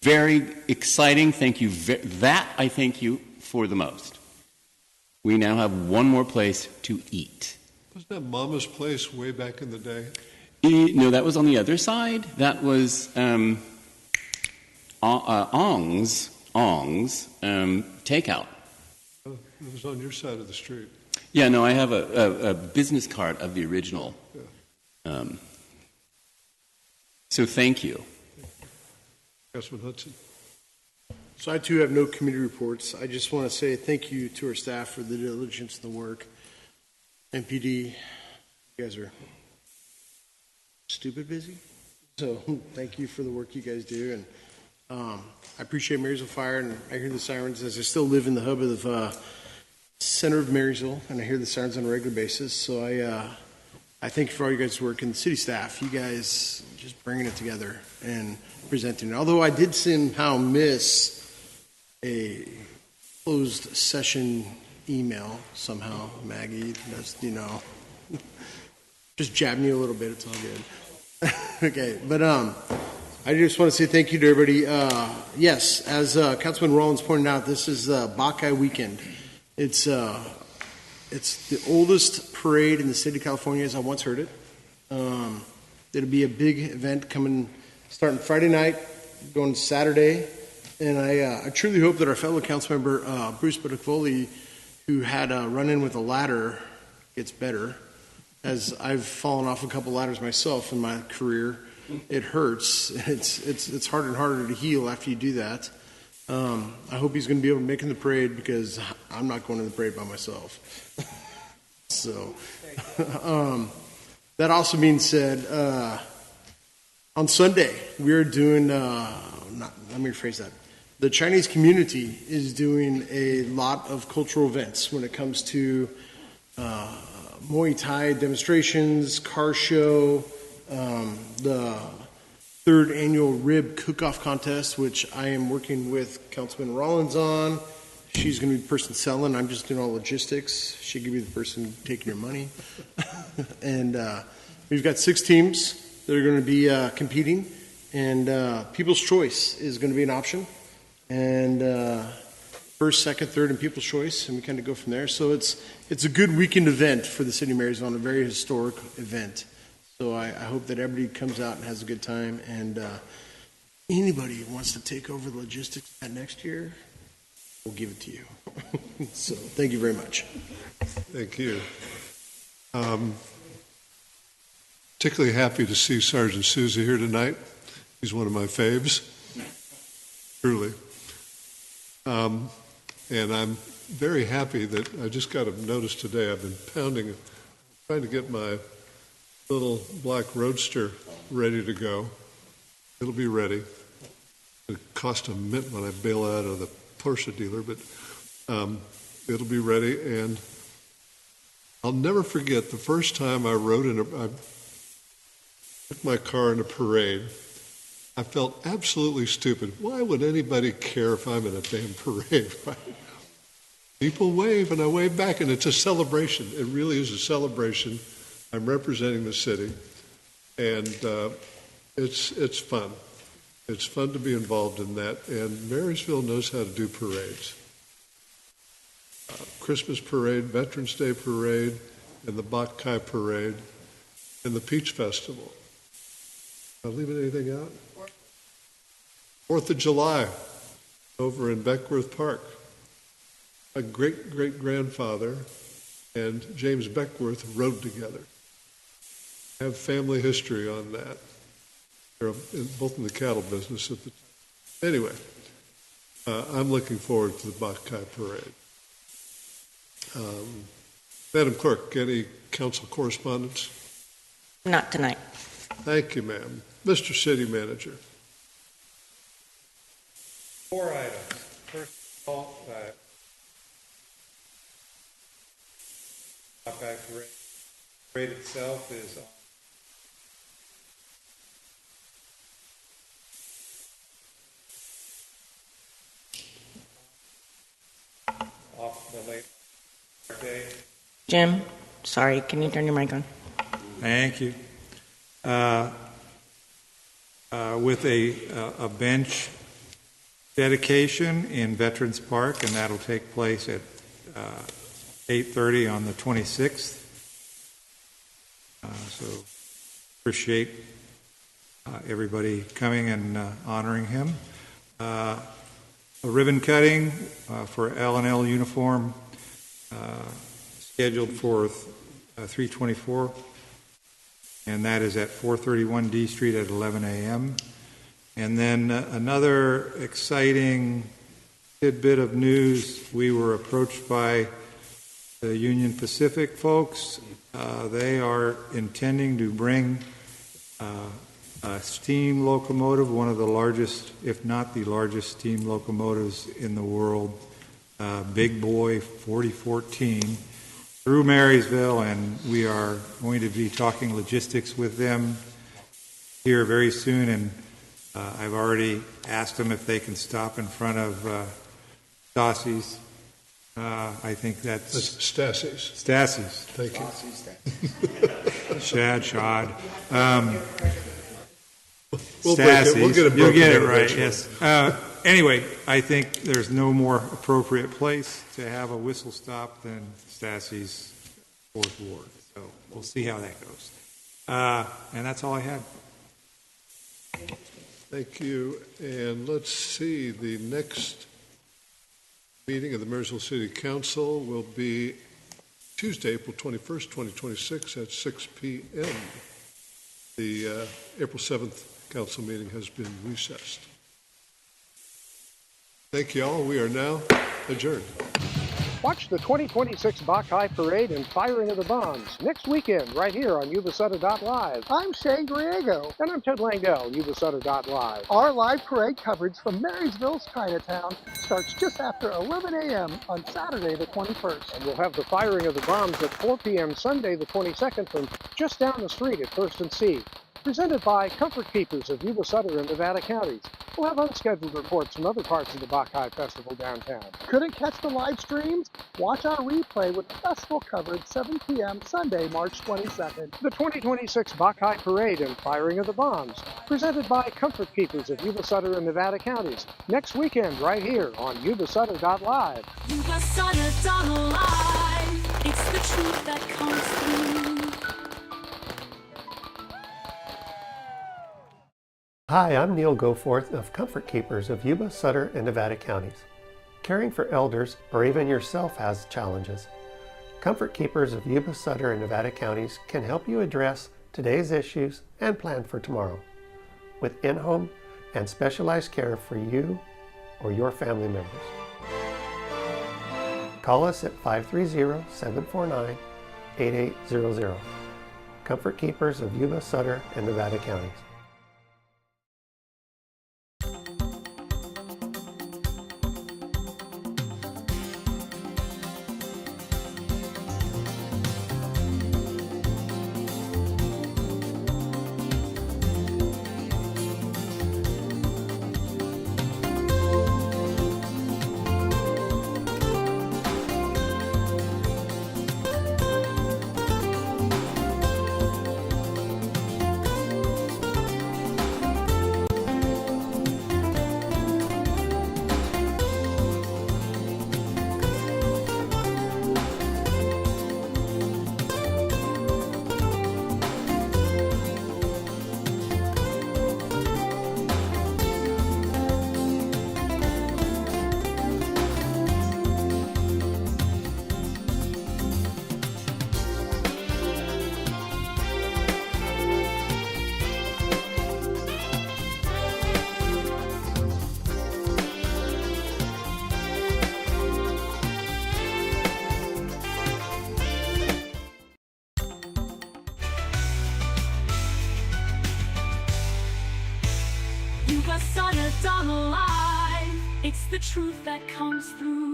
Very exciting. Thank you. That I thank you for the most. We now have one more place to eat. Wasn't that Mama's Place way back in the day? No, that was on the other side. That was Ong's takeout. Oh, it was on your side of the street. Yeah, no, I have a business card of the original. Yeah. So thank you. Councilman Hudson. So I too have no committee reports. I just want to say thank you to our staff for the diligence and the work. MPD, you guys are stupid busy. So thank you for the work you guys do. And I appreciate Marysville Fire, and I hear the sirens as I still live in the hub of the center of Marysville, and I hear the sirens on a regular basis. So I thank you for all you guys' work, and the city staff. You guys just bringing it together and presenting it. Although I did somehow miss a closed session email somehow, Maggie. That's, just jab me a little bit. It's all good. Okay, but I just want to say thank you to everybody. Yes, as Councilman Rollins pointed out, this is Buckeye weekend. It's the oldest parade in the state of California, as I once heard it. It'll be a big event starting Friday night, going Saturday, and I truly hope that our fellow council member Bruce Buttacvoli, who had a run-in with a ladder, gets better. As I've fallen off a couple ladders myself in my career, it hurts. It's harder and harder to heal after you do that. I hope he's going to be able to make it in the parade, because I'm not going to the parade by myself. So, that also being said, on Sunday we are doing. Let me rephrase that. The Chinese community is doing a lot of cultural events when it comes to Muay Thai demonstrations, car show, the 3rd annual rib cook-off contest, which I am working with Councilman Rollins on. She's going to be the person selling. I'm just doing all logistics. She could be the person taking your money. And we've got 6 teams that are going to be competing. And People's Choice is going to be an option. And first, second, third, and People's Choice, and we kind of go from there. So it's a good weekend event for the city of Marysville, and a very historic event. So I hope that everybody comes out and has a good time. And anybody who wants to take over the logistics of that next year, we'll give it to you. So thank you very much. Thank you. Particularly happy to see Sergeant Souza here tonight. He's one of my faves, truly. And I'm very happy that I just got a notice today. I've been trying to get my little black roadster ready to go. It'll be ready. It'll cost a mint when I bail out of the Porsche dealer, but it'll be ready. And I'll never forget the first time I took my car in a parade. I felt absolutely stupid. Why would anybody care if I'm in a damn parade? Right? People wave, and I wave back, and it's a celebration. It really is a celebration. I'm representing the city, and it's fun. It's fun to be involved in that, and Marysville knows how to do parades. Christmas parade, Veterans Day parade, and the Bach Kai parade, and the Peach Festival. Am I leaving anything out? 4th of July over in Beckworth Park. A great-great-grandfather and James Beckworth rode together. I have family history on that. They're both in the cattle business at the time. Anyway, I'm looking forward to the Bach Kai parade. Madam Clerk, any council correspondence? Not tonight. Thank you, ma'am. Mr. City Manager. 4 items. First of all, Buckeye Parade. Parade itself is off the late day. Jim, sorry, can you turn your mic on? Thank you. With a bench dedication in Veterans Park, and that'll take place at 8:30 on the 26th. So appreciate everybody coming and honoring him. A ribbon cutting for L&L uniform scheduled for 3/24, and that is at 431 D Street at 11 a.m. And then another exciting tidbit of news, we were approached by the Union Pacific folks. They are intending to bring a steam locomotive, one of the largest, if not the largest steam locomotives in the world, Big Boy 4014, through Marysville, and we are going to be talking logistics with them here very soon, and I've already asked them if they can stop in front of Stassi's. I think that's Stassi's. Stassi's. Thank you. Shad. We'll get it You'll get it right, eventually. yes. Anyway, I think there's no more appropriate place to have a whistle stop than Stassi's 4th Ward. So we'll see how that goes. And that's all I had. Thank you. And let's see, the next meeting of the Marysville City Council will be Tuesday, April 21st, 2026 at 6 p.m. The April 7th council meeting has been recessed. Thank you all. We are now adjourned. Watch the 2026 Bach High Parade and firing of the bombs next weekend right here on Yuba-Sutter.LIVE. I'm Shane Griego. And I'm Ted Langell, Yuba-Sutter.LIVE. Our live parade coverage from Marysville's Chinatown starts just after 11 a.m. on Saturday the 21st. And we'll have the firing of the bombs at 4 p.m. Sunday the 22nd from just down the street at 1st and C. presented by Comfort Keepers of Yuba-Sutter and Nevada counties. We'll have unscheduled reports from other parts of the Bacchae Festival downtown. Couldn't catch the live streams? Watch our replay with festival coverage 7 p.m. Sunday, March 22nd. The 2026 Bacchae Parade and Firing of the Bombs, presented by Comfort Keepers of Yuba-Sutter and Nevada counties. Next weekend, right here on Yuba-Sutter.LIVE. Yuba-Sutter.LIVE. It's the truth that comes through. Hi, I'm Neil Goforth of Comfort Keepers of Yuba, Sutter, and Nevada counties. Caring for elders or even yourself has challenges. Comfort Keepers of Yuba, Sutter, and Nevada counties can help you address today's issues and plan for tomorrow with in-home and specialized care for you or your family members. Call us at 530-749-8800. Comfort Keepers of Yuba, Sutter, and Nevada counties. Yuba-Sutter.LIVE. It's the truth that comes through.